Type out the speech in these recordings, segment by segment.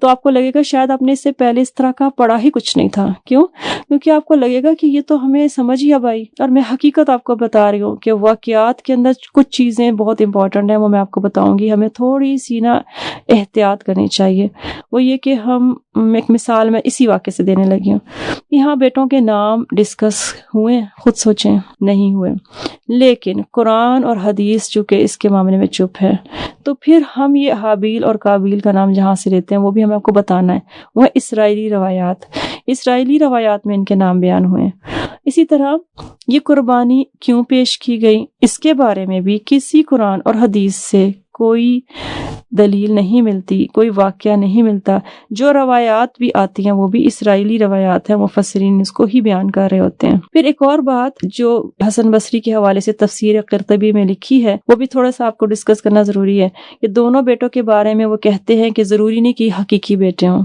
تو آپ کو لگے گا شاید آپ نے اس سے پہلے اس طرح کا پڑھا ہی کچھ نہیں تھا. کیوں؟ کیونکہ آپ کو لگے گا کہ یہ تو ہمیں سمجھ ہی اب آئی. اور میں حقیقت آپ کو بتا رہی ہوں کہ واقعات کے اندر کچھ چیزیں بہت امپورٹنٹ ہیں، وہ میں آپ کو بتاؤں گی. ہمیں تھوڑی سی نا احتیاط کرنی چاہیے. وہ یہ کہ ہم ایک مثال میں اسی واقعے سے دینے لگی ہوں. یہاں بیٹوں کے نام ڈسکس ہوئے، خود سوچیں، نہیں ہوئے. لیکن قرآن اور حدیث چونکہ اس کے معاملے میں چپ ہے، تو پھر ہم یہ حابیل اور قابیل کا نام جہاں سے لیتے ہیں وہ بھی ہمیں آپ کو بتانا ہے. وہ اسرائیلی روایات میں ان کے نام بیان ہوئے. اسی طرح یہ قربانی کیوں پیش کی گئی، اس کے بارے میں بھی کسی قرآن اور حدیث سے کوئی دلیل نہیں ملتی، کوئی واقعہ نہیں ملتا. جو روایات بھی آتی ہیں وہ بھی اسرائیلی روایات ہیں، مفسرین اس کو ہی بیان کر رہے ہوتے ہیں. پھر ایک اور بات جو حسن بصری کے حوالے سے تفسیر قرطبی میں لکھی ہے، وہ بھی تھوڑا سا آپ کو ڈسکس کرنا ضروری ہے. کہ دونوں بیٹوں کے بارے میں وہ کہتے ہیں کہ ضروری نہیں کہ حقیقی بیٹے ہوں،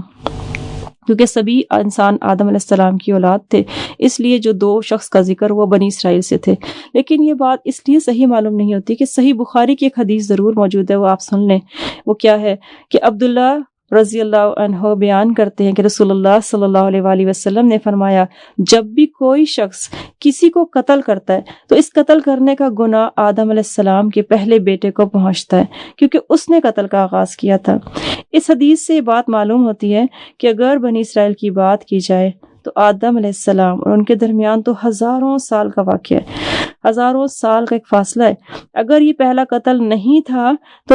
کیونکہ سبھی انسان آدم علیہ السلام کی اولاد تھے، اس لیے جو دو شخص کا ذکر وہ بنی اسرائیل سے تھے. لیکن یہ بات اس لیے صحیح معلوم نہیں ہوتی کہ صحیح بخاری کی ایک حدیث ضرور موجود ہے، وہ آپ سن لیں. وہ کیا ہے کہ عبداللہ رضی اللہ عنہ بیان کرتے ہیں کہ رسول اللہ صلی اللہ علیہ وآلہ وسلم نے فرمایا، جب بھی کوئی شخص کسی کو قتل کرتا ہے تو اس قتل کرنے کا گناہ آدم علیہ السلام کے پہلے بیٹے کو پہنچتا ہے، کیونکہ اس نے قتل کا آغاز کیا تھا. اس حدیث سے یہ بات معلوم ہوتی ہے کہ اگر بنی اسرائیل کی بات کی جائے تو آدم علیہ السلام اور ان کے درمیان تو ہزاروں سال کا واقعہ ہے، ہزاروں سال کا ایک فاصلہ ہے. اگر یہ پہلا قتل نہیں تھا تو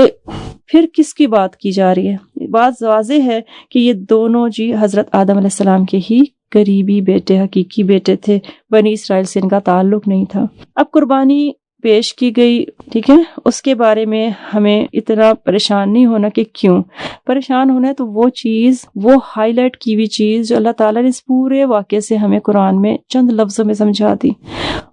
پھر کس کی بات کی جا رہی ہے؟ بات واضح ہے کہ یہ دونوں حضرت آدم علیہ السلام کے ہی قریبی بیٹے، حقیقی بیٹے تھے. بنی اسرائیل سے ان کا تعلق نہیں تھا. اب قربانی پیش کی گئی، ٹھیک ہے، اس کے بارے میں ہمیں اتنا پریشان نہیں ہونا. کہ کیوں پریشان ہونا ہے؟ تو وہ چیز، وہ ہائی لائٹ کی ہوئی چیز جو اللہ تعالیٰ نے اس پورے واقعے سے ہمیں قرآن میں چند لفظوں میں سمجھا دی،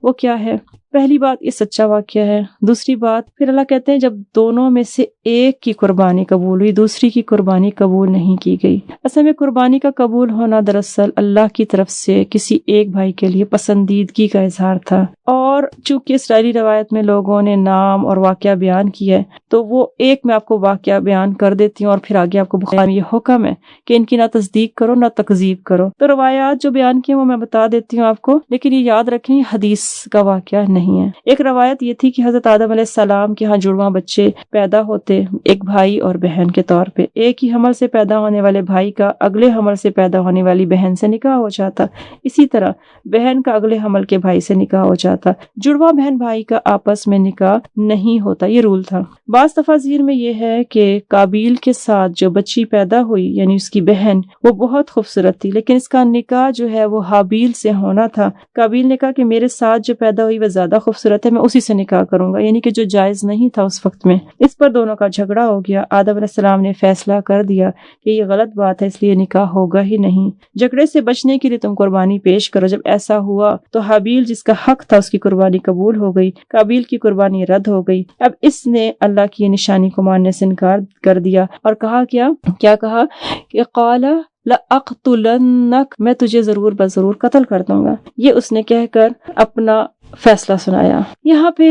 وہ کیا ہے؟ پہلی بات، یہ سچا واقعہ ہے. دوسری بات، پھر اللہ کہتے ہیں جب دونوں میں سے ایک کی قربانی قبول ہوئی، دوسری کی قربانی قبول نہیں کی گئی. اصل میں قربانی کا قبول ہونا دراصل اللہ کی طرف سے کسی ایک بھائی کے لیے پسندیدگی کا اظہار تھا. اور چونکہ اسرائیلی روایت میں لوگوں نے نام اور واقعہ بیان کیا ہے، تو وہ ایک میں آپ کو واقعہ بیان کر دیتی ہوں، اور پھر آگے آپ کو بخاری میں یہ حکم ہے کہ ان کی نہ تصدیق کرو نہ تکذیب کرو. تو روایات جو بیان کی ہیں وہ میں بتا دیتی ہوں آپ کو، لیکن یہ یاد رکھیں یہ حدیث کا واقعہ نہیں ہے. ایک روایت یہ تھی کہ حضرت آدم علیہ السلام کے ہاں جڑواں بچے پیدا ہوتے، ایک بھائی اور بہن کے طور پہ. ایک ہی حمل سے پیدا ہونے والے بھائی کا اگلے حمل سے پیدا ہونے والی بہن سے نکاح ہو جاتا. اسی طرح بہن کا اگلے حمل کے بھائی سے نکاح ہو جاتا. جڑواں بہن بھائی کا آپس میں نکاح نہیں ہوتا، یہ رول تھا. بعض تفاسیر میں یہ ہے کہ قابیل کے ساتھ جو بچی پیدا ہوئی، یعنی اس کی بہن، وہ بہت خوبصورت تھی، لیکن اس کا نکاح جو ہے وہ حابیل سے ہونا تھا. قابیل نے کہا کہ میرے ساتھ جو پیدا ہوئی وہ زیادہ خوبصورت ہے، میں اسی سے نکاح کروں گا، یعنی کہ جو جائز نہیں تھا اس وقت میں. اس پر دونوں کا جھگڑا ہو گیا. آدم علیہ السلام نے فیصلہ کر دیا کہ یہ غلط بات ہے، اس لیے نکاح ہوگا ہی نہیں. جھگڑے سے بچنے کے لیے تم قربانی پیش کرو. جب ایسا ہوا تو حابیل جس کا حق تھا اس کی قربانی قبول ہو گئی، قابیل کی قربانی رد ہو گئی. اب اس نے اللہ کی یہ نشانی کو ماننے سے انکار کر دیا اور کہا کیا کہا کہ قال لَأَقْتُلَنَّكَ، میں تجھے ضرور بضرور قتل کر دوں گا. یہ اس نے کہہ کر اپنا فیصلہ سنایا. یہاں پہ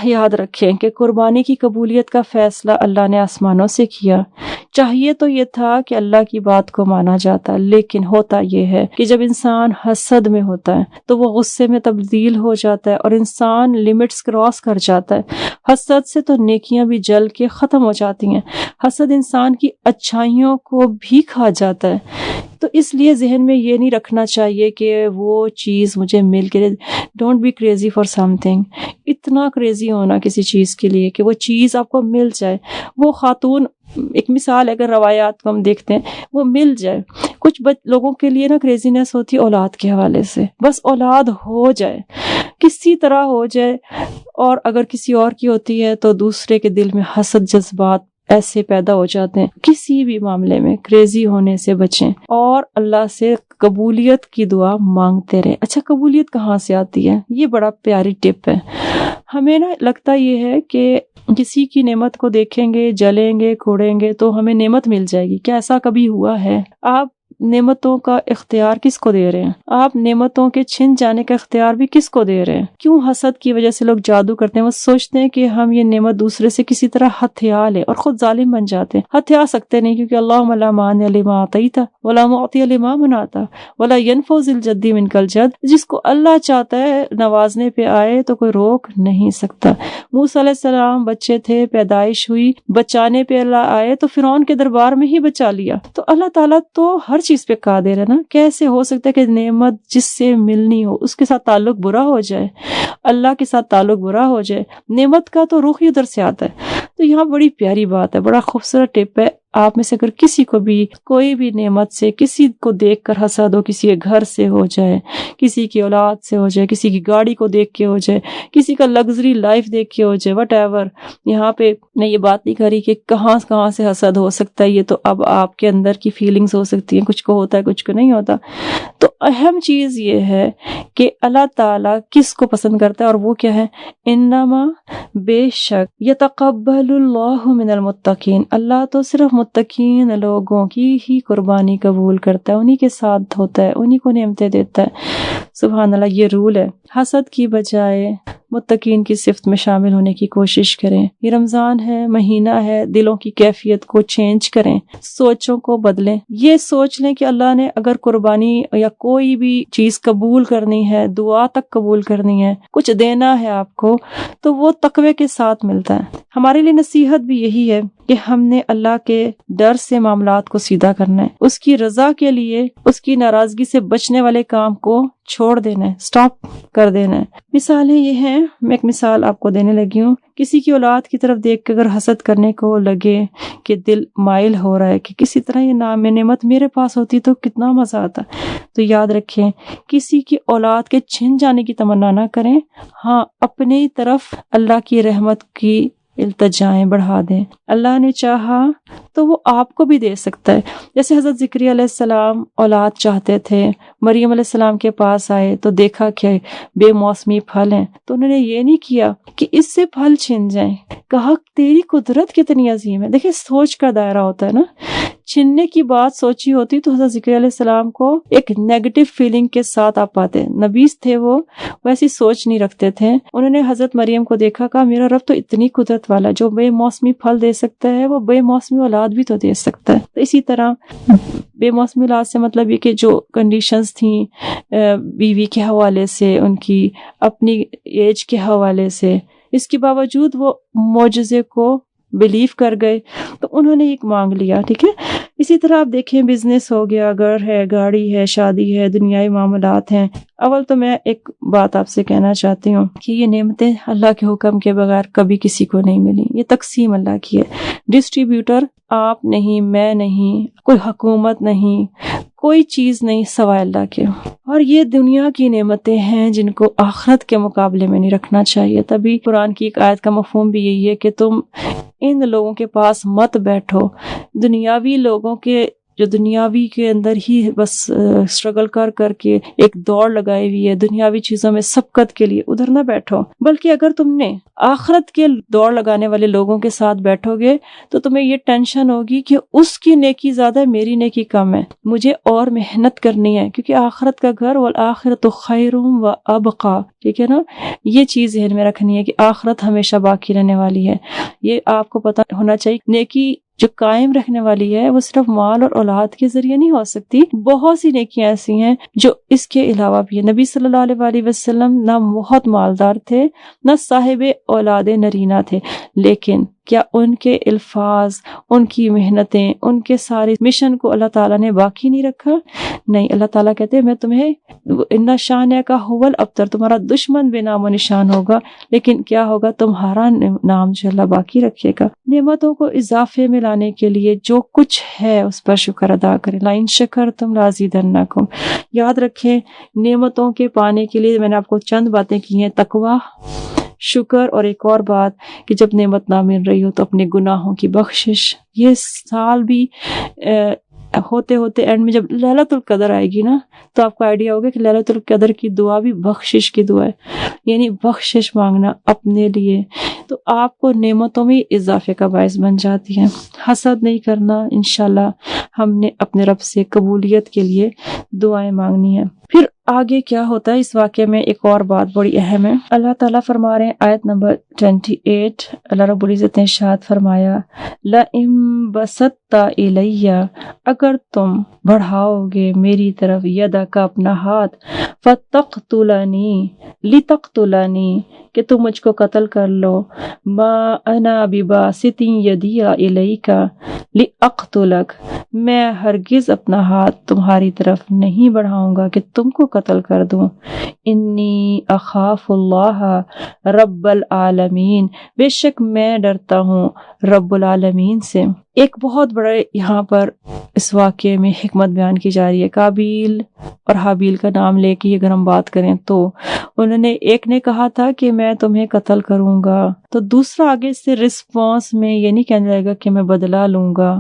یاد رکھیں کہ قربانی کی قبولیت کا فیصلہ اللہ نے آسمانوں سے کیا. چاہیے تو یہ تھا کہ اللہ کی بات کو مانا جاتا، لیکن ہوتا یہ ہے کہ جب انسان حسد میں ہوتا ہے تو وہ غصے میں تبدیل ہو جاتا ہے اور انسان لمٹس کراس کر جاتا ہے. حسد سے تو نیکیاں بھی جل کے ختم ہو جاتی ہیں. حسد انسان کی اچھائیوں کو بھی کھا جاتا ہے. تو اس لیے ذہن میں یہ نہیں رکھنا چاہیے کہ وہ چیز مجھے مل کے، don't be crazy for something. اتنا کریزی ہونا کسی چیز کے لیے کہ وہ چیز آپ کو مل جائے. وہ خاتون، ایک مثال اگر روایات کو ہم دیکھتے ہیں، وہ مل جائے. کچھ لوگوں کے لیے نا کریزینس ہوتی ہے اولاد کے حوالے سے، بس اولاد ہو جائے، کسی طرح ہو جائے. اور اگر کسی اور کی ہوتی ہے تو دوسرے کے دل میں حسد جذبات ایسے پیدا ہو جاتے ہیں. کسی بھی معاملے میں کریزی ہونے سے بچیں اور اللہ سے قبولیت کی دعا مانگتے رہیں. اچھا، قبولیت کہاں سے آتی ہے؟ یہ بڑا پیاری ٹپ ہے. ہمیں نا لگتا یہ ہے کہ کسی کی نعمت کو دیکھیں گے، جلیں گے، کوڑیں گے تو ہمیں نعمت مل جائے گی. کیا ایسا کبھی ہوا ہے؟ آپ نعمتوں کا اختیار کس کو دے رہے ہیں؟ آپ نعمتوں کے چھن جانے کا اختیار بھی کس کو دے رہے ہیں؟ کیوں حسد کی وجہ سے لوگ جادو کرتے ہیں؟ وہ سوچتے ہیں کہ ہم یہ نعمت دوسرے سے کسی طرح ہتھیا لیں اور خود ظالم بن جاتے ہیں۔ ہتھیا سکتے نہیں، کیونکہ اللہم لا مانع لما اعطیت ولا معطی لما منعت ولا ينفع ذی الجد منک الجد۔ جس کو اللہ چاہتا ہے نوازنے پہ آئے تو کوئی روک نہیں سکتا۔ موسیٰ علیہ السلام بچے تھے، پیدائش ہوئی، بچانے پہ اللہ آئے تو فرعون کے دربار میں ہی بچا لیا۔ تو اللہ تعالیٰ تو ہر چیز پہ قادر ہے نا۔ کیسے ہو سکتا ہے کہ نعمت جس سے ملنی ہو اس کے ساتھ تعلق برا ہو جائے، اللہ کے ساتھ تعلق برا ہو جائے؟ نعمت کا تو رخ ہی ادھر سے آتا ہے۔ تو یہاں بڑی پیاری بات ہے، بڑا خوبصورت ٹپ ہے۔ آپ میں سے اگر کسی کو بھی کوئی بھی نعمت سے کسی کو دیکھ کر حسد ہو، کسی کے گھر سے ہو جائے، کسی کی اولاد سے ہو جائے، کسی کی گاڑی کو دیکھ کے ہو جائے، کسی کا لگژری لائف دیکھ کے ہو جائے، وٹ ایور، یہاں پہ میں یہ بات نہیں کر رہی کہ کہاں سے حسد ہو سکتا ہے، یہ تو اب آپ کے اندر کی فیلنگز ہو سکتی ہیں، کچھ کو ہوتا ہے کچھ کو نہیں ہوتا۔ تو اہم چیز یہ ہے کہ اللہ تعالیٰ کس کو پسند کرتا ہے، اور وہ کیا ہے؟ انما، بے شک، یتقبل اللہ من المتقین، اللہ تو صرف متقین لوگوں کی ہی قربانی قبول کرتا ہے، انہی کے ساتھ ہوتا ہے، انہی کو نعمتیں دیتا ہے۔ سبحان اللہ، یہ رول ہے۔ حسد کی بجائے متقین کی صفت میں شامل ہونے کی کوشش کریں۔ یہ رمضان ہے، مہینہ ہے، دلوں کی کیفیت کو چینج کریں، سوچوں کو بدلیں۔ یہ سوچ لیں کہ اللہ نے اگر قربانی یا کوئی بھی چیز قبول کرنی ہے، دعا تک قبول کرنی ہے، کچھ دینا ہے آپ کو، تو وہ تقوی کے ساتھ ملتا ہے۔ ہمارے لیے نصیحت بھی یہی ہے کہ ہم نے اللہ کے ڈر سے معاملات کو سیدھا کرنا ہے، اس کی رضا کے لیے اس کی ناراضگی سے بچنے والے کام کو چھوڑ دینا ہے، سٹاپ کر دینا ہے۔ مثالیں یہ ہیں، میں ایک مثال آپ کو دینے لگی ہوں۔ کسی کی اولاد کی طرف دیکھ کے اگر حسد کرنے کو لگے کہ دل مائل ہو رہا ہے کہ کسی طرح یہ نعمت میرے پاس ہوتی تو کتنا مزہ آتا، تو یاد رکھیں کسی کی اولاد کے چھن جانے کی تمنا نہ کریں، ہاں اپنی طرف اللہ کی رحمت کی التجائیں بڑھا دیں۔ اللہ نے چاہا تو وہ آپ کو بھی دے سکتا ہے۔ جیسے حضرت زکریا علیہ السلام اولاد چاہتے تھے، مریم علیہ السلام کے پاس آئے تو دیکھا کہ بے موسمی پھل ہیں، تو انہوں نے یہ نہیں کیا کہ اس سے پھل چھن جائیں، کہا تیری قدرت کتنی عظیم ہے۔ دیکھیں سوچ کا دائرہ ہوتا ہے نا، چھننے کی بات سوچی ہوتی تو حضرت زکریا علیہ السلام کو ایک نیگیٹو فیلنگ کے ساتھ آپ پاتے، نبیز تھے وہ، ویسی سوچ نہیں رکھتے تھے۔ انہوں نے حضرت مریم کو دیکھا، کہا میرا رب تو اتنی قدرت والا، جو بے موسمی پھل دے سکتا ہے وہ بے موسمی اولاد بھی تو دے سکتا ہے۔ تو اسی طرح بے موسمی اولاد سے مطلب یہ کہ جو کنڈیشنز تھیں بیوی کے حوالے سے، ان کی اپنی ایج کے حوالے سے، اس کے باوجود وہ معجزے کو بلیو کر گئے، تو انہوں نے ایک مانگ لیا، ٹھیک ہے۔ اسی طرح آپ دیکھیں بزنس ہو گیا، گھر ہے، گاڑی ہے، شادی ہے، دنیائی معاملات ہیں۔ اول تو میں ایک بات آپ سے کہنا چاہتی ہوں کہ یہ نعمتیں اللہ کے حکم کے بغیر کبھی کسی کو نہیں ملی، یہ تقسیم اللہ کی ہے۔ ڈسٹریبیوٹر آپ نہیں، میں نہیں، کوئی حکومت نہیں، کوئی چیز نہیں سوائے اللہ کے۔ اور یہ دنیا کی نعمتیں ہیں جن کو آخرت کے مقابلے میں نہیں رکھنا چاہیے۔ تبھی قرآن کی ایک آیت کا مفہوم بھی یہی ہے کہ تم ان لوگوں کے پاس مت بیٹھو، دنیاوی لوگوں کے جو دنیاوی کے اندر ہی بس اسٹرگل کر کے ایک دوڑ لگائی ہوئی ہے دنیاوی چیزوں میں سبقت کے لیے، ادھر نہ بیٹھو۔ بلکہ اگر تم نے آخرت کے دوڑ لگانے والے لوگوں کے ساتھ بیٹھو گے تو تمہیں یہ ٹینشن ہوگی کہ اس کی نیکی زیادہ ہے، میری نیکی کم ہے، مجھے اور محنت کرنی ہے، کیونکہ آخرت کا گھر والآخرۃ خیر وابقی، ٹھیک ہے نا۔ یہ چیز ذہن میں رکھنی ہے کہ آخرت ہمیشہ باقی رہنے والی ہے۔ یہ آپ کو پتہ ہونا چاہیے۔ نیکی جو قائم رکھنے والی ہے وہ صرف مال اور اولاد کے ذریعے نہیں ہو سکتی، بہت سی نیکیاں ایسی ہیں جو اس کے علاوہ بھی ہے۔ نبی صلی اللہ علیہ وآلہ وسلم نہ بہت مالدار تھے، نہ صاحب اولاد نرینہ تھے، لیکن کیا ان کے الفاظ، ان کی محنتیں، ان کے سارے مشن کو اللہ تعالیٰ نے باقی نہیں رکھا؟ نہیں، اللہ تعالیٰ کہتے ہیں میں تمہیں ان شانہ کا حول ابتر، تمہارا دشمن بے نام و نشان ہوگا، لیکن کیا ہوگا؟ تمہارا نام جو اللہ باقی رکھے گا۔ نعمتوں کو اضافے میں لانے کے لیے جو کچھ ہے اس پر شکر ادا کریں۔ لئن شکرتم لازیدنکم۔ یاد رکھیں نعمتوں کے پانے کے لیے میں نے آپ کو چند باتیں کی ہیں، تقوی، شکر، اور ایک اور بات کہ جب نعمت نہ مل رہی ہو تو اپنے گناہوں کی بخشش۔ یہ سال بھی ہوتے ہوتے اینڈ میں جب لیلۃ القدر آئے گی نا تو آپ کو آئیڈیا ہوگا کہ لیلۃ القدر کی دعا بھی بخشش کی دعا ہے، یعنی بخشش مانگنا اپنے لیے، تو آپ کو نعمتوں میں اضافے کا باعث بن جاتی ہے۔ حسد نہیں کرنا، انشاءاللہ ہم نے اپنے رب سے قبولیت کے لیے دعائیں مانگنی ہیں۔ پھر آگے کیا ہوتا ہے اس واقعے میں، ایک اور بات بڑی اہم ہے۔ اللہ تعالیٰ فرما رہے ہیں آیت نمبر 28، اللہ رب العزت نے ارشاد فرمایا لَئِن بَسَطتَ إِلَيَّ، اگر تم بڑھاؤ گے میری طرف یدک اپنا ہاتھ، فَتَقْتُلَنِی لِتَقْتُلَنِی، کہ تم مجھ کو قتل کر لو، ما انا بباسط یدی الیک لاقتلک، میں ہرگز اپنا ہاتھ تمہاری طرف نہیں بڑھاؤں گا کہ تم کو قتل کر دوں، انی اخاف اللہ رب العالمین، بے شک میں ڈرتا ہوں رب العالمین سے۔ ایک بہت بڑے یہاں پر اس واقعے میں حکمت بیان کی جا رہی ہے۔ قابیل اور حابیل کا نام لے کے اگر ہم بات کریں تو انہوں نے، ایک نے کہا تھا کہ میں تمہیں قتل کروں گا، تو دوسرا آگے سے رسپانس میں یہ نہیں کہنے لگا کہ میں بدلہ لوں گا۔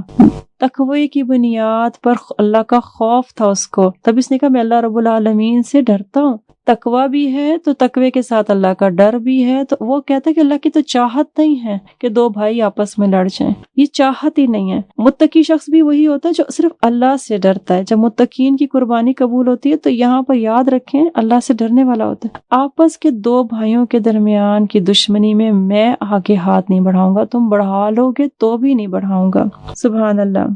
تقوی کی بنیاد پر اللہ کا خوف تھا اس کو، تب اس نے کہا میں اللہ رب العالمین سے ڈرتا ہوں۔ تقوی بھی ہے تو تقوی کے ساتھ اللہ کا ڈر بھی ہے، تو وہ کہتا ہے کہ اللہ کی تو چاہت نہیں ہے کہ دو بھائی آپس میں لڑ جائیں، یہ چاہت ہی نہیں ہے۔ متقی شخص بھی وہی ہوتا ہے جو صرف اللہ سے ڈرتا ہے۔ جب متقین کی قربانی قبول ہوتی ہے تو یہاں پر یاد رکھیں اللہ سے ڈرنے والا ہوتا ہے۔ آپس کے دو بھائیوں کے درمیان کی دشمنی میں آگے ہاتھ نہیں بڑھاؤں گا، تم بڑھا لو گے تو بھی نہیں بڑھاؤں گا۔ سبحان اللہ۔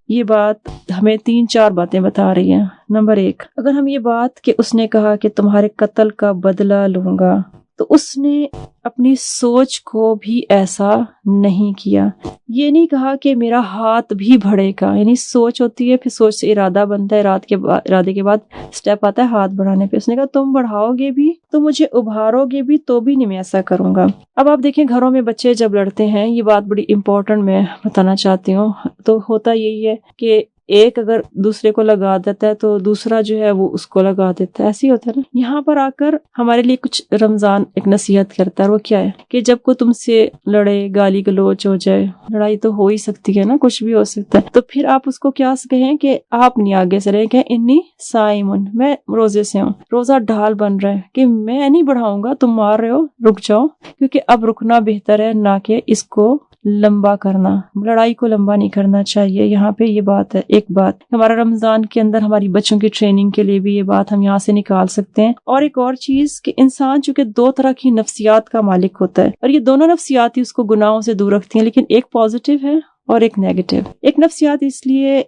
یہ بات ہمیں 3-4 باتیں بتا رہی ہیں۔ نمبر 1، اگر ہم یہ بات کہ اس نے کہا کہ تمہارے قتل کا بدلہ لوں گا، تو اس نے اپنی سوچ کو بھی ایسا نہیں کیا۔ یہ نہیں کہا کہ میرا ہاتھ بھی بڑھے گا، یعنی سوچ ہوتی ہے، پھر سوچ سے ارادہ بنتا ہے، ارادے کے بعد سٹیپ آتا ہے ہاتھ بڑھانے پہ۔ اس نے کہا تم بڑھاؤ گے بھی تو مجھے ابھارو گے بھی تو بھی نہیں میں ایسا کروں گا۔ اب آپ دیکھیں گھروں میں بچے جب لڑتے ہیں، یہ بات بڑی امپورٹنٹ میں بتانا چاہتی ہوں، تو ہوتا یہی ہے کہ ایک اگر دوسرے کو لگا دیتا ہے تو دوسرا جو ہے وہ اس کو لگا دیتا ہے، ایسے ہی ہوتا ہے نا۔ یہاں پر آ کر ہمارے لیے کچھ رمضان ایک نصیحت کرتا ہے، وہ کیا ہے کہ جب کوئی تم سے لڑے، گالی گلوچ ہو جائے، لڑائی تو ہو ہی سکتی ہے نا، کچھ بھی ہو سکتا ہے، تو پھر آپ اس کو کیا کہیں کہ آپ نہیں آگے سے رہے، کہ انی صائمن، میں روزے سے ہوں، روزہ ڈھال بن رہا ہے کہ میں نہیں بڑھاؤں گا، تم مار رہے ہو، رک جاؤ، کیونکہ اب رکنا بہتر ہے نہ کہ اس کو لمبا کرنا۔ لڑائی کو لمبا نہیں کرنا چاہیے، یہاں پہ یہ بات ہے۔ ایک بات ہمارا رمضان کے اندر ہماری بچوں کی ٹریننگ کے لیے بھی یہ بات ہم یہاں سے نکال سکتے ہیں۔ اور ایک اور چیز کہ انسان چونکہ 2 طرح کی نفسیات کا مالک ہوتا ہے، اور یہ دونوں نفسیات ہی اس کو گناہوں سے دور رکھتی ہیں، لیکن ایک پازیٹیو ہے اور ایک نیگیٹو۔ ایک نفسیات اس لیے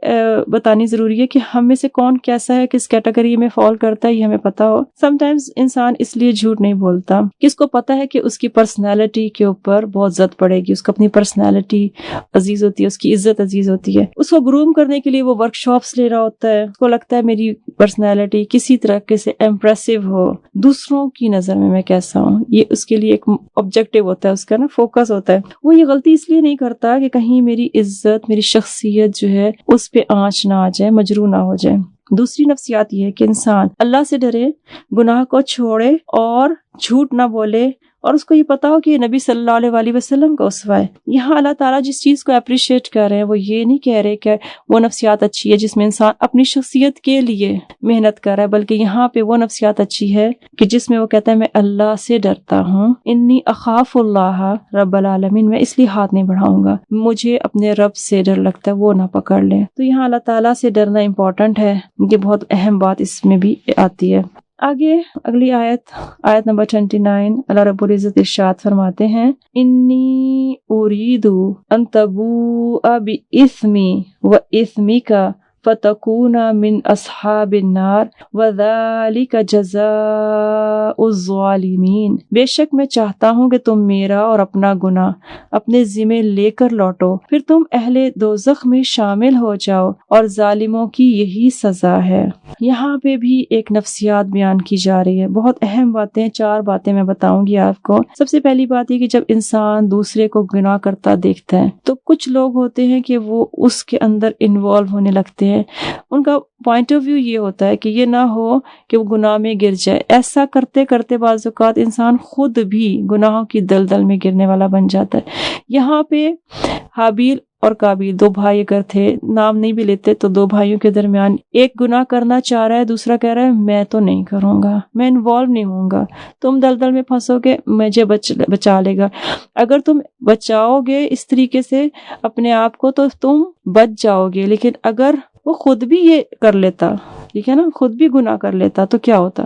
بتانی ضروری ہے کہ ہم میں سے کون کیسا ہے، کس کیٹیگری میں فال کرتا ہے، یہ ہمیں پتا ہو۔ سم ٹائمز انسان اس لیے جھوٹ نہیں بولتا کہ اس کو پتا ہے کہ اس کی پرسنالٹی کے اوپر بہت زد پڑے گی، اس کو اپنی پرسنالٹی عزیز ہوتی ہے، اس کی عزت عزیز ہوتی ہے، اس کو گروم کرنے کے لیے وہ ورک شاپس لے رہا ہوتا ہے، اس کو لگتا ہے میری پرسنالٹی کسی طرح سے امپریسو ہو، دوسروں کی نظر میں میں کیسا ہوں، یہ اس کے لیے ایک آبجیکٹو ہوتا ہے، اس کا نا فوکس ہوتا ہے۔ وہ یہ غلطی اس لیے نہیں کرتا کہ کہیں میری عزت، میری شخصیت جو ہے اس پہ آنچ نہ آ جائے، مجروح نہ ہو جائے۔ دوسری نفسیات یہ ہے کہ انسان اللہ سے ڈرے، گناہ کو چھوڑے اور جھوٹ نہ بولے، اور اس کو یہ پتا ہو کہ یہ نبی صلی اللہ علیہ وآلہ وسلم کا اسوہ ہے۔ یہاں اللہ تعالیٰ جس چیز کو اپریشیٹ کر رہے ہیں وہ یہ نہیں کہہ رہے کہ وہ نفسیات اچھی ہے جس میں انسان اپنی شخصیت کے لیے محنت کر رہا ہے، بلکہ یہاں پہ وہ نفسیات اچھی ہے کہ جس میں وہ کہتا ہے میں اللہ سے ڈرتا ہوں، انی اخاف اللہ رب العالمین، میں اس لیے ہاتھ نہیں بڑھاؤں گا، مجھے اپنے رب سے ڈر لگتا ہے وہ نہ پکڑ لے۔ تو یہاں اللہ تعالیٰ سے ڈرنا امپورٹنٹ ہے، یہ بہت اہم بات اس میں بھی آتی ہے۔ آگے اگلی آیت نمبر 29، اللہ رب العزت ارشاد فرماتے ہیں انی اریدو ان تبوء باسمی و اسمک فتکون من اصحاب النار وذالک جزاء الظالمین، بے شک میں چاہتا ہوں کہ تم میرا اور اپنا گناہ اپنے ذمہ لے کر لوٹو، پھر تم اہل دوزخ میں شامل ہو جاؤ، اور ظالموں کی یہی سزا ہے۔ یہاں پہ بھی ایک نفسیات بیان کی جا رہی ہے، بہت اہم باتیں، 4 باتیں میں بتاؤں گی آپ کو۔ سب سے پہلی بات یہ کہ جب انسان دوسرے کو گناہ کرتا دیکھتا ہے تو کچھ لوگ ہوتے ہیں کہ وہ اس کے اندر انوالو ہونے لگتے ہیں، ان کا پوائنٹ آف ویو یہ ہوتا ہے کہ یہ نہ ہو کہ وہ گناہ میں گر جائے۔ ایسا کرتے کرتے بعض اوقات انسان خود بھی گناہوں کی دلدل میں گرنے والا بن جاتا ہے۔ یہاں پہ حابیل اور قابیل 2 بھائی اگر تھے، نام نہیں بھی لیتے تو 2 بھائیوں کے درمیان ایک گناہ کرنا چاہ رہا ہے، دوسرا کہہ رہا ہے میں تو نہیں کروں گا، میں انوالو نہیں ہوں گا، تم دلدل میں پھنسو گے، مجھے بچا لے گا۔ اگر تم بچاؤ گے اس طریقے سے اپنے آپ کو تو تم بچ جاؤ گے، لیکن اگر وہ خود بھی یہ کر لیتا، ٹھیک ہے نا، خود بھی گناہ کر لیتا تو کیا ہوتا؟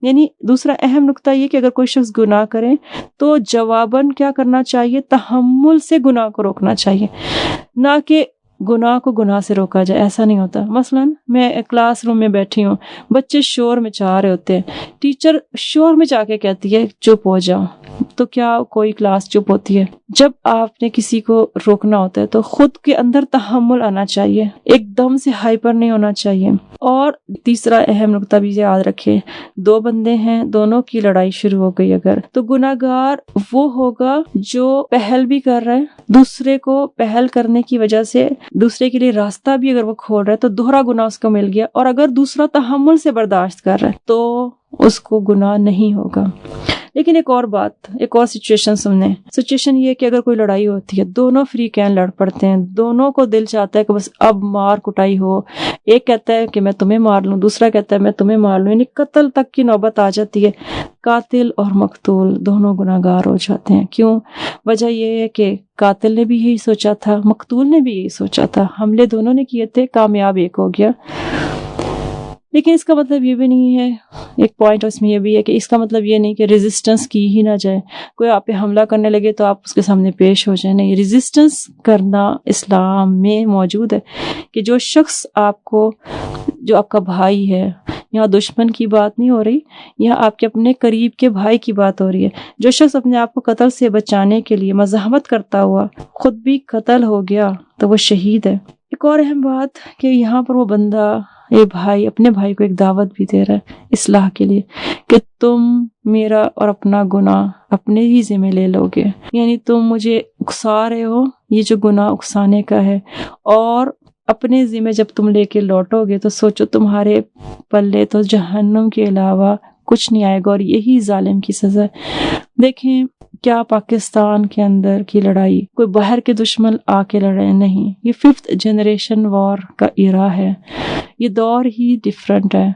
یعنی دوسرا اہم نقطہ یہ کہ اگر کوئی شخص گناہ کرے تو جواباً کیا کرنا چاہیے؟ تحمل سے گناہ کو روکنا چاہیے، نہ کہ گناہ کو گناہ سے روکا جائے۔ ایسا نہیں ہوتا۔ مثلا میں کلاس روم میں بیٹھی ہوں، بچے شور مچا رہے ہوتے ہیں، ٹیچر شور مچا کے کہتی ہے چپ ہو جاؤ، تو کیا کوئی کلاس چپ ہوتی ہے؟ جب آپ نے کسی کو روکنا ہوتا ہے تو خود کے اندر تحمل آنا چاہیے، ایک دم سے ہائپر نہیں ہونا چاہیے۔ اور تیسرا اہم نقطہ بھی یاد رکھیں، 2 بندے ہیں، دونوں کی لڑائی شروع ہو گئی اگر، تو گناہگار وہ ہوگا جو پہل بھی کر رہا ہے، دوسرے کو پہل کرنے کی وجہ سے دوسرے کے لیے راستہ بھی اگر وہ کھول رہا ہے تو دوہرا گناہ اس کو مل گیا، اور اگر دوسرا تحمل سے برداشت کر رہا ہے تو اس کو گناہ نہیں ہوگا۔ لیکن ایک اور بات، ایک اور سچویشن سنیں۔ سچویشن یہ ہے کہ اگر کوئی لڑائی ہوتی ہے، دونوں فریقین لڑ پڑتے ہیں، دونوں کو دل چاہتا ہے کہ بس اب مار کٹائی ہو، ایک کہتا ہے کہ میں تمہیں مار لوں، دوسرا کہتا ہے میں تمہیں مار لوں، یعنی قتل تک کی نوبت آ جاتی ہے، قاتل اور مقتول دونوں گناہگار ہو جاتے ہیں۔ کیوں؟ وجہ یہ ہے کہ قاتل نے بھی یہی سوچا تھا، مقتول نے بھی یہی سوچا تھا، حملے دونوں نے کیے تھے، کامیاب ایک ہو گیا۔ لیکن اس کا مطلب یہ بھی نہیں ہے، ایک پوائنٹ اس میں یہ بھی ہے کہ اس کا مطلب یہ نہیں کہ ریزسٹنس کی ہی نہ جائے، کوئی آپ پہ حملہ کرنے لگے تو آپ اس کے سامنے پیش ہو جائیں، نہیں، ریزسٹنس کرنا اسلام میں موجود ہے، کہ جو شخص آپ کو، جو آپ کا بھائی ہے، یہاں دشمن کی بات نہیں ہو رہی، یہاں آپ کے اپنے قریب کے بھائی کی بات ہو رہی ہے، جو شخص اپنے آپ کو قتل سے بچانے کے لیے مزاحمت کرتا ہوا خود بھی قتل ہو گیا تو وہ شہید ہے۔ ایک اور اہم بات کہ یہاں پر وہ بندہ، یہ بھائی اپنے بھائی کو ایک دعوت بھی دے رہا ہے اصلاح کے لیے، کہ تم میرا اور اپنا گناہ اپنے ہی ذمہ لے لو گے، یعنی تم مجھے اکسا رہے ہو، یہ جو گناہ اکسانے کا ہے، اور اپنے ذمہ جب تم لے کے لوٹو گے تو سوچو تمہارے پلے تو جہنم کے علاوہ کچھ نہیں آئے گا، اور یہی ظالم کی سزا ہے۔ دیکھیں کیا پاکستان کے اندر کی لڑائی کوئی باہر کے دشمن آ کے لڑے نہیں، یہ 5th جنریشن وار کا ایرا ہے، یہ دور ہی ڈیفرنٹ ہے۔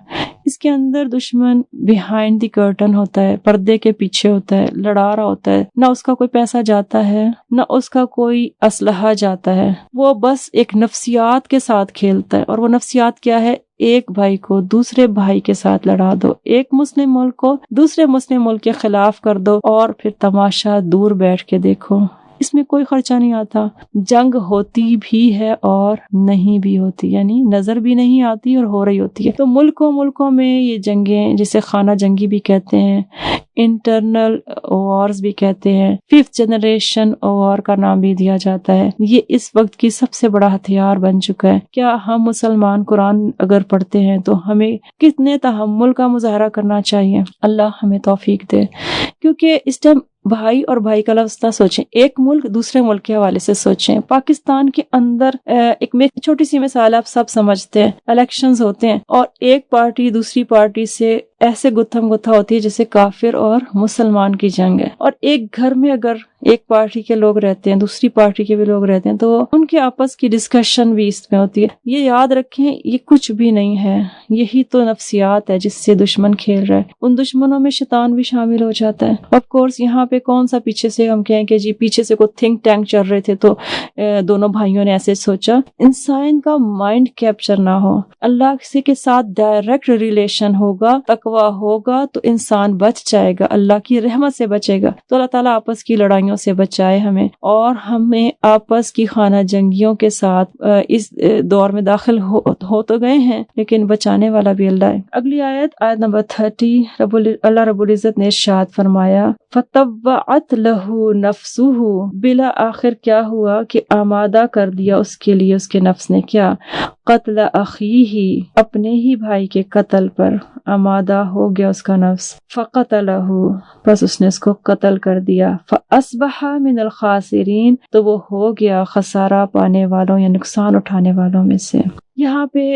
اس کے اندر دشمن بیہائنڈ دی کرٹن ہوتا ہے، پردے کے پیچھے ہوتا ہے، لڑا رہا ہوتا ہے، نہ اس کا کوئی پیسہ جاتا ہے، نہ اس کا کوئی اسلحہ جاتا ہے، وہ بس ایک نفسیات کے ساتھ کھیلتا ہے، اور وہ نفسیات کیا ہے؟ ایک بھائی کو دوسرے بھائی کے ساتھ لڑا دو، ایک مسلم ملک کو دوسرے مسلم ملک کے خلاف کر دو، اور پھر تماشا دور بیٹھ کے دیکھو، اس میں کوئی خرچہ نہیں آتا۔ جنگ ہوتی بھی ہے اور نہیں بھی ہوتی، یعنی نظر بھی نہیں آتی اور ہو رہی ہوتی ہے۔ تو ملکوں میں یہ جنگیں، جسے خانہ جنگی بھی کہتے ہیں، انٹرنل وارز بھی کہتے ہیں، 5th جنریشن وار کا نام بھی دیا جاتا ہے، یہ اس وقت کی سب سے بڑا ہتھیار بن چکا ہے۔ کیا ہم مسلمان قرآن اگر پڑھتے ہیں تو ہمیں کتنے تحمل کا مظاہرہ کرنا چاہیے؟ اللہ ہمیں توفیق دے، کیونکہ اس ٹائم بھائی اور بھائی کا لفظ نہ سوچیں، ایک ملک دوسرے ملک کے حوالے سے سوچیں۔ پاکستان کے اندر ایک چھوٹی سی مثال آپ سب سمجھتے ہیں، الیکشنز ہوتے ہیں اور ایک پارٹی دوسری پارٹی سے ایسے گتھم گتھا ہوتی ہے جیسے کافر اور مسلمان کی جنگ ہے، اور ایک گھر میں اگر ایک پارٹی کے لوگ رہتے ہیں، دوسری پارٹی کے بھی لوگ رہتے ہیں، تو ان کے آپس کی ڈسکشن بھی اس میں ہوتی ہے۔ یہ یاد رکھیں، یہ کچھ بھی نہیں ہے، یہی تو نفسیات ہے جس سے دشمن کھیل رہا ہے۔ ان دشمنوں میں شیطان بھی شامل ہو جاتا ہے۔ آف کورس یہاں پہ کون سا پیچھے سے ہم کہیں کہ جی پیچھے سے کوئی تھنک ٹینک چل رہے تھے تو دونوں بھائیوں نے ایسے سوچا۔ انسان کا مائنڈ کیپچر نہ ہو، اللہ سے کے ساتھ ڈائریکٹ ریلیشن ہوگا، تقوی ہوگا تو انسان بچ جائے گا، اللہ کی رحمت سے بچے گا۔ تو اللہ تعالیٰ آپس کی لڑائیوں سے بچائے ہمیں، اور ہمیں آپس کی خانہ جنگیوں کے ساتھ اس دور میں داخل ہو تو گئے ہیں، لیکن بچانے والا بھی اللہ ہے۔ اگلی آیت نمبر 30، اللہ رب العزت نے ارشاد فرمایا فَطَوَّعَتْ لَهُ نَفْسُهُ، بلا آخر کیا ہوا کہ آمادہ کر دیا اس کے لیے اس کے نفس نے کیا؟ قتل اخیہ، اپنے ہی بھائی کے قتل پر آمادہ ہو گیا اس کا نفس۔ فَقَتَلَهُ، بس اس نے اس کو قتل کر دیا۔ فَأَصْبَحَ مِنَ الْخَاسِرِينَ، تو وہ ہو گیا خسارہ پانے والوں یا نقصان اٹھانے والوں میں سے۔ یہاں پہ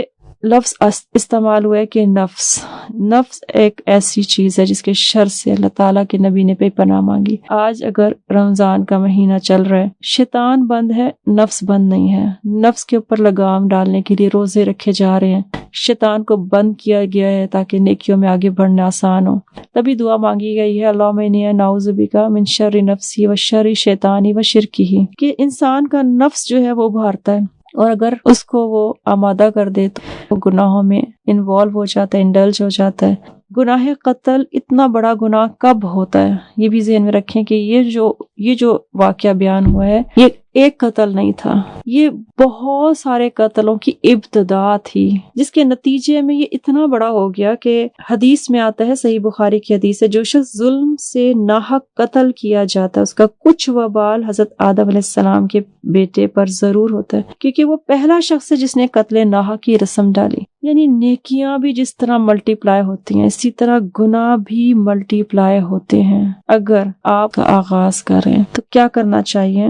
لفظ استعمال ہوا ہے کہ نفس ایک ایسی چیز ہے جس کے شر سے اللہ تعالیٰ کے نبی نے پناہ مانگی۔ آج اگر رمضان کا مہینہ چل رہا ہے، شیطان بند ہے، نفس بند نہیں ہے۔ نفس کے اوپر لگام ڈالنے کے لیے روزے رکھے جا رہے ہیں، شیطان کو بند کیا گیا ہے تاکہ نیکیوں میں آگے بڑھنا آسان ہو۔ تبھی دعا مانگی گئی ہے، اللہم انی اعوذ بک من شر نفسی و شر شیطانی و شرکہ، کہ انسان کا نفس جو ہے وہ ابھارتا ہے، اور اگر اس کو وہ آمادہ کر دے تو وہ گناہوں میں انوالو ہو جاتا ہے، انڈلج ہو جاتا ہے۔ گناہ قتل اتنا بڑا گناہ کب ہوتا ہے، یہ بھی ذہن میں رکھیں کہ یہ جو واقعہ بیان ہوا ہے یہ ایک قتل نہیں تھا، یہ بہت سارے قتلوں کی ابتدا تھی، جس کے نتیجے میں یہ اتنا بڑا ہو گیا کہ حدیث میں آتا ہے، صحیح بخاری کی حدیث ہے، جو شخص ظلم سے ناحق قتل کیا جاتا ہے اس کا کچھ وبال حضرت آدم علیہ السلام کے بیٹے پر ضرور ہوتا ہے، کیونکہ وہ پہلا شخص ہے جس نے قتل ناحق کی رسم ڈالی۔ یعنی نیکیاں بھی جس طرح ملٹی پلائی ہوتی ہیں، اسی طرح گناہ بھی ملٹی پلائی ہوتے ہیں۔ اگر آپ کا آغاز کریں تو کیا کرنا چاہیے؟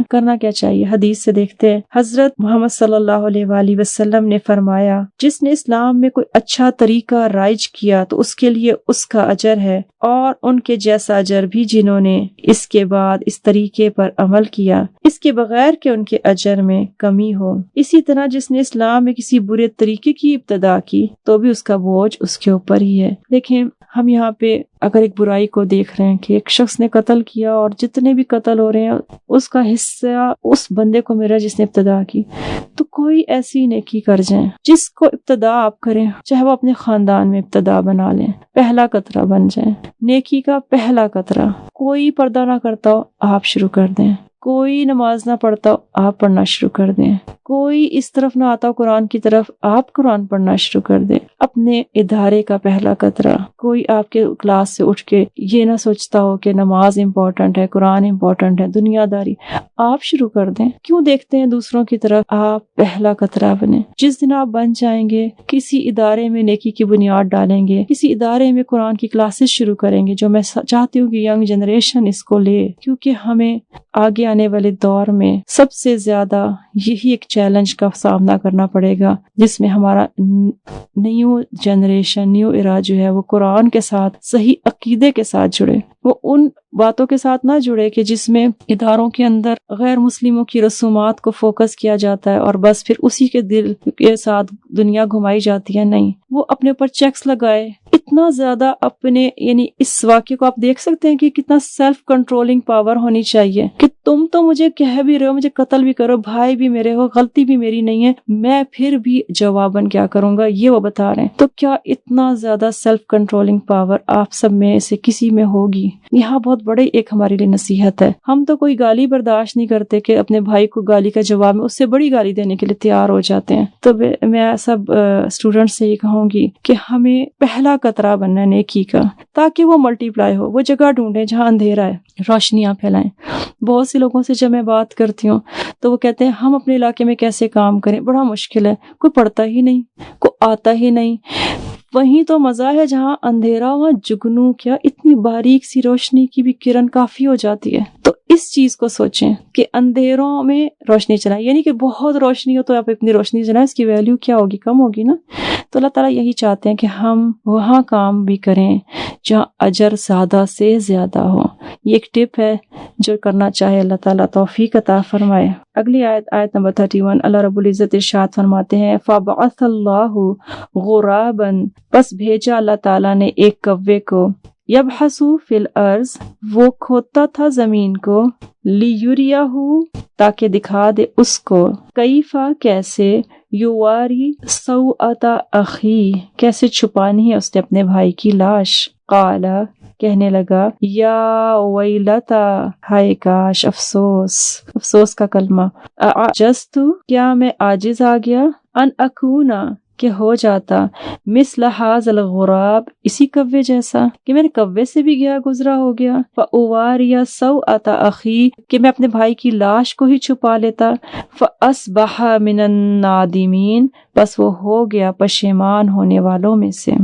حدیث سے دیکھتے ہیں، حضرت محمد صلی اللہ علیہ وآلہ وسلم نے فرمایا، جس نے اسلام میں کوئی اچھا طریقہ رائج کیا تو اس کے لیے اس کا اجر ہے، اور ان کے جیسا اجر بھی جنہوں نے اس کے بعد اس طریقے پر عمل کیا، اس کے بغیر کہ ان کے اجر میں کمی ہو۔ اسی طرح جس نے اسلام میں کسی برے طریقے کی ابتدا کی تو بھی اس کا بوجھ اس کے اوپر ہی ہے۔ دیکھیں، ہم یہاں پہ اگر ایک برائی کو دیکھ رہے ہیں کہ ایک شخص نے قتل کیا، اور جتنے بھی قتل ہو رہے ہیں اس کا حصہ اس بندے کو مل رہا ہے جس نے ابتدا کی، تو کوئی ایسی نیکی کر جائیں جس کو ابتدا آپ کریں، چاہے وہ اپنے خاندان میں ابتدا بنا لیں، پہلا قطرہ بن جائیں، نیکی کا پہلا قطرہ۔ کوئی پردہ نہ کرتا ہو آپ شروع کر دیں، کوئی نماز نہ پڑھتا ہو آپ پڑھنا شروع کر دیں، کوئی اس طرف نہ آتا ہو قرآن کی طرف آپ قرآن پڑھنا شروع کر دیں۔ اپنے ادارے کا پہلا قطرہ، کوئی آپ کے کلاس سے اٹھ کے یہ نہ سوچتا ہو کہ نماز امپورٹنٹ ہے، قرآن امپورٹنٹ ہے، دنیا داری، آپ شروع کر دیں۔ کیوں دیکھتے ہیں دوسروں کی طرف؟ آپ پہلا قطرہ بنیں۔ جس دن آپ بن جائیں گے، کسی ادارے میں نیکی کی بنیاد ڈالیں گے، کسی ادارے میں قرآن کی کلاسز شروع کریں گے، جو میں چاہتی ہوں کہ ینگ جنریشن اس کو لے، کیونکہ ہمیں آگے آنے والے دور میں سب سے زیادہ یہی ایک چیلنج کا سامنا کرنا پڑے گا، جس میں ہمارا نیو جنریشن، نیو ایرا جو ہے وہ قرآن کے ساتھ، صحیح عقیدے کے ساتھ جڑے، وہ ان باتوں کے ساتھ نہ جڑے کہ جس میں اداروں کے اندر غیر مسلموں کی رسومات کو فوکس کیا جاتا ہے اور بس پھر اسی کے دل کے ساتھ دنیا گھمائی جاتی ہے۔ نہیں، وہ اپنے اوپر چیکس لگائے، اتنا زیادہ اپنے، یعنی اس واقعے کو آپ دیکھ سکتے ہیں کہ کتنا سیلف کنٹرولنگ پاور ہونی چاہیے کہ تم تو مجھے کہہ بھی رہے ہو، مجھے قتل بھی کرو، بھائی بھی میرے ہو، غلطی بھی میری نہیں ہے، میں پھر بھی جواباً کیا کروں گا، یہ وہ بتا رہے ہیں۔ تو کیا اتنا زیادہ سیلف کنٹرولنگ پاور آپ سب میں سے کسی میں ہوگی؟ یہاں بہت بڑی ایک ہمارے لیے نصیحت ہے۔ ہم تو کوئی گالی برداشت نہیں کرتے کہ اپنے بھائی کو گالی کا جواب میں اس سے بڑی گالی دینے کے لیے تیار ہو جاتے ہیں۔ تو میں سب اسٹوڈنٹ سے یہ کہوں گی کہ ہمیں پہلا قطرہ بننا ہے نیکی کا، تاکہ وہ ملٹی پلائی ہو۔ وہ جگہ ڈھونڈیں جہاں اندھیرا ہے، روشنیاں پھیلائیں۔ بہت سی لوگوں سے جب میں بات کرتی ہوں تو وہ کہتے ہیں ہم اپنے علاقے میں کیسے کام کریں، بڑا مشکل ہے، کوئی پڑھتا ہی نہیں، کوئی آتا ہی نہیں۔ وہیں تو مزہ ہے جہاں اندھیرا، وہاں جگنو کیا، اتنی باریک سی روشنی کی بھی کرن کافی ہو جاتی ہے۔ تو اس چیز کو سوچیں کہ اندھیروں میں روشنی چلائیں، یعنی کہ بہت روشنی ہو تو آپ اپنی روشنی چلائیں، اس کی ویلیو کیا ہوگی؟ کم ہوگی نا۔ تو اللہ تعالیٰ یہی چاہتے ہیں کہ ہم وہاں کام بھی کریں جہاں اجر زیادہ سے زیادہ ہو۔ یہ ایک ٹپ ہے جو کرنا چاہے اللہ تعالیٰ توفیق عطا فرمائے۔ اگلی آیت نمبر 31، اللہ رب العزت ارشاد فرماتے ہیں، فَبَعَثَ اللَّهُ غُرَابًا، پس بھیجا اللہ تعالیٰ نے ایک کوے کو، یبحث فی الارض، وہ کھودتا تھا زمین کو، لیریہ، تاکہ دکھا دے اس کو، کیفا، کیسے، یواری سوءۃ اخی، کیسے چھپانی ہے اس نے اپنے بھائی کی لاش، قال، کہنے لگا، یا ویلتا، ہائے کاش، افسوس، افسوس کا کلمہ، اعجزت، کیا میں عاجز آ گیا، ان اکونا، کہ ہو جاتا، مثل ھذا الغراب، اسی کوے جیسا، کہ میں نے کوے سے بھی گیا گزرا ہو گیا، فاواری سوءۃ اخی، کہ میں اپنے بھائی کی لاش کو ہی چھپا لیتا، فاصبح من النادمین، بس وہ ہو گیا پشیمان ہونے والوں میں سے۔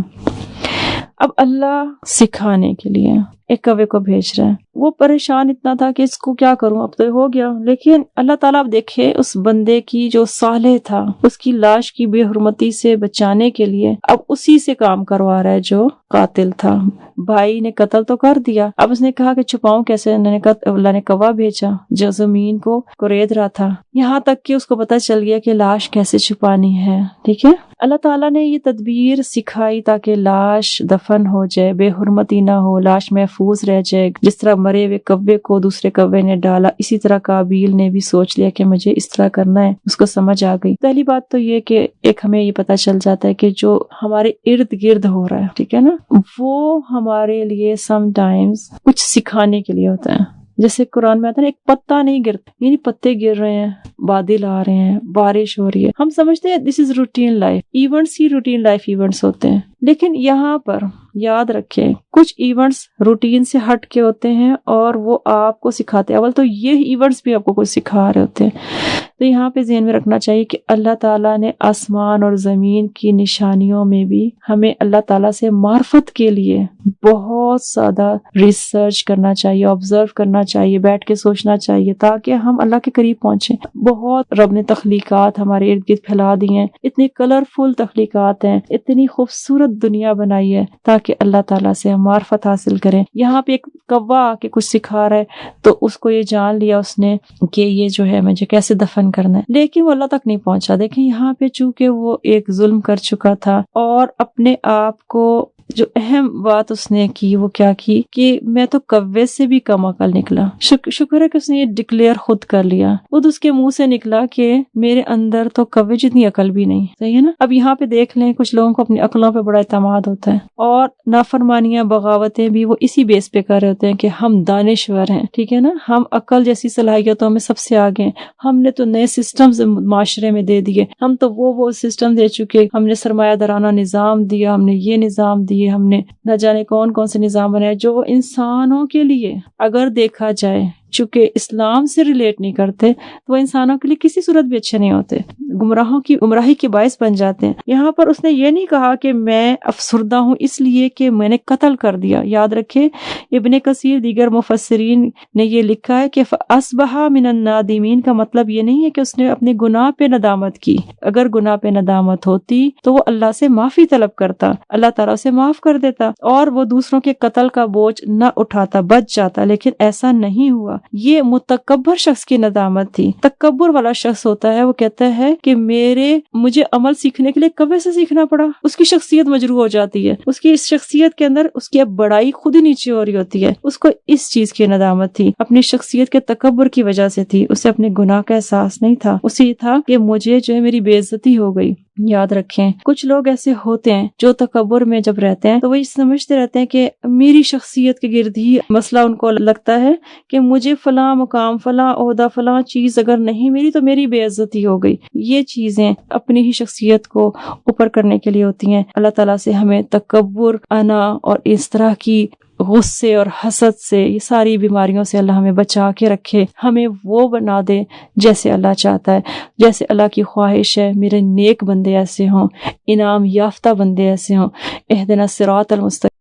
اب اللہ سکھانے کے لیے ایک کوے کو بھیج رہا ہے. وہ پریشان اتنا تھا کہ اس کو کیا کروں، اب تو ہو گیا. لیکن اللہ تعالیٰ اب دیکھے اس بندے کی جو صالح تھا، اس کی لاش کی بے حرمتی سے بچانے کے لیے اب اسی سے کام کروا رہا ہے جو قاتل تھا. بھائی نے قتل تو کر دیا، اب اس نے کہا کہ چھپاؤں کیسے. اللہ نے کوا بھیجا جو زمین کو کورید رہا تھا، یہاں تک کہ اس کو پتہ چل گیا کہ لاش کیسے چھپانی ہے. ٹھیک ہے، اللہ تعالیٰ نے یہ تدبیر سکھائی تاکہ لاش دفن ہو جائے، بے حرمتی نہ ہو، لاش محفوظ رہ جائے. جس طرح مرے ہوئے کوے کو دوسرے کوے نے ڈالا، اسی طرح قابیل نے بھی سوچ لیا کہ مجھے اس طرح کرنا ہے. اس کو سمجھ آ گئی. پہلی بات تو یہ کہ ایک ہمیں یہ پتہ چل جاتا ہے کہ جو ہمارے ارد گرد ہو رہا ہے، ٹھیک ہے نا، وہ ہمارے لیے سم ٹائمز کچھ سکھانے کے لیے ہوتا ہے. جیسے قرآن میں آتا ہے نا، ایک پتا نہیں گرتا، یعنی پتے گر رہے ہیں، بادل آ رہے ہیں، بارش ہو رہی ہے. ہم سمجھتے ہیں دس از روٹین لائف، ایونٹس ہی روٹین لائف ایونٹس ہوتے ہیں. لیکن یہاں پر یاد رکھیں کچھ ایونٹس روٹین سے ہٹ کے ہوتے ہیں اور وہ آپ کو سکھاتے ہیں. اول تو یہ ایونٹس بھی آپ کو کچھ سکھا رہے ہوتے ہیں. تو یہاں پہ ذہن میں رکھنا چاہیے کہ اللہ تعالیٰ نے آسمان اور زمین کی نشانیوں میں بھی ہمیں اللہ تعالیٰ سے معرفت کے لیے بہت زیادہ ریسرچ کرنا چاہیے، آبزرو کرنا چاہیے، بیٹھ کے سوچنا چاہیے تاکہ ہم اللہ کے قریب پہنچیں. بہت رب نے تخلیقات ہمارے ارد گرد پھیلا دی ہیں، اتنی کلرفل تخلیقات ہیں، اتنی خوبصورت دنیا بنائی ہے تاکہ اللہ تعالیٰ سے ہم معرفت حاصل کریں. یہاں پہ ایک کوا آ کے کچھ سکھا رہا ہے تو اس کو یہ جان لیا اس نے کہ یہ جو ہے مجھے کیسے دفن کرنا ہے، لیکن وہ اللہ تک نہیں پہنچا. دیکھیں یہاں پہ چونکہ وہ ایک ظلم کر چکا تھا اور اپنے آپ کو جو اہم بات اس نے کی وہ کیا کی کہ میں تو کوے سے بھی کم عقل نکلا. شکر ہے کہ اس نے یہ ڈکلیئر خود کر لیا، خود اس کے منہ سے نکلا کہ میرے اندر تو کوے جتنی عقل بھی نہیں. صحیح ہے نا. اب یہاں پہ دیکھ لیں کچھ لوگوں کو اپنی عقلوں پہ بڑا اعتماد ہوتا ہے اور نافرمانیاں بغاوتیں بھی وہ اسی بیس پہ کر رہے ہوتے ہیں کہ ہم دانشور ہیں. ٹھیک ہے نا، ہم عقل جیسی صلاحیتوں میں سب سے آگے ہیں، ہم نے تو نئے سسٹمز معاشرے میں دے دیے، ہم تو وہ سسٹم دے چکے، ہم نے سرمایہ دارانہ نظام دیا، ہم نے یہ نظام دیے، ہم نے نہ جانے کون کون سے نظام بنائے جو انسانوں کے لیے اگر دیکھا جائے چونکہ اسلام سے ریلیٹ نہیں کرتے تو وہ انسانوں کے لیے کسی صورت بھی اچھے نہیں ہوتے، گمراہی کے باعث بن جاتے ہیں. یہاں پر اس نے یہ نہیں کہا کہ میں افسردہ ہوں اس لیے کہ میں نے قتل کر دیا. یاد رکھے ابن کثیر دیگر مفسرین نے یہ لکھا ہے کہ فَأَصْبَحَ مِنَ النَّادِمِينَ کا مطلب یہ نہیں ہے کہ اس نے اپنے گناہ پہ ندامت کی. اگر گناہ پہ ندامت ہوتی تو وہ اللہ سے معافی طلب کرتا، اللہ تعالیٰ سے معاف کر دیتا اور وہ دوسروں کے قتل کا بوجھ نہ اٹھاتا، بچ جاتا. لیکن ایسا نہیں ہوا. یہ متکبر شخص کی ندامت تھی. تکبر والا شخص ہوتا ہے وہ کہتا ہے کہ مجھے عمل سیکھنے کے لیے کوے سے سیکھنا پڑا. اس کی شخصیت مجروح ہو جاتی ہے، اس کی اس شخصیت کے اندر اس کی بڑائی خود ہی نیچے ہو رہی ہوتی ہے. اس کو اس چیز کی ندامت تھی، اپنی شخصیت کے تکبر کی وجہ سے تھی. اسے اپنے گناہ کا احساس نہیں تھا، اسے یہ تھا کہ مجھے جو ہے میری بے عزتی ہو گئی. یاد رکھیں کچھ لوگ ایسے ہوتے ہیں جو تکبر میں جب رہتے ہیں تو وہ یہ سمجھتے رہتے ہیں کہ میری شخصیت کے گرد ہی مسئلہ ان کو لگتا ہے کہ مجھے فلاں مقام، فلاں عہدہ، فلاں چیز اگر نہیں میری تو میری بے عزتی ہو گئی. یہ چیزیں اپنی ہی شخصیت کو اوپر کرنے کے لیے ہوتی ہیں. اللہ تعالیٰ سے ہمیں تکبر، انا اور اس طرح کی غصے اور حسد سے، یہ ساری بیماریوں سے اللہ ہمیں بچا کے رکھے، ہمیں وہ بنا دے جیسے اللہ چاہتا ہے، جیسے اللہ کی خواہش ہے. میرے نیک بندے ایسے ہوں، انعام یافتہ بندے ایسے ہوں. اہدنا الصراط المستقیم.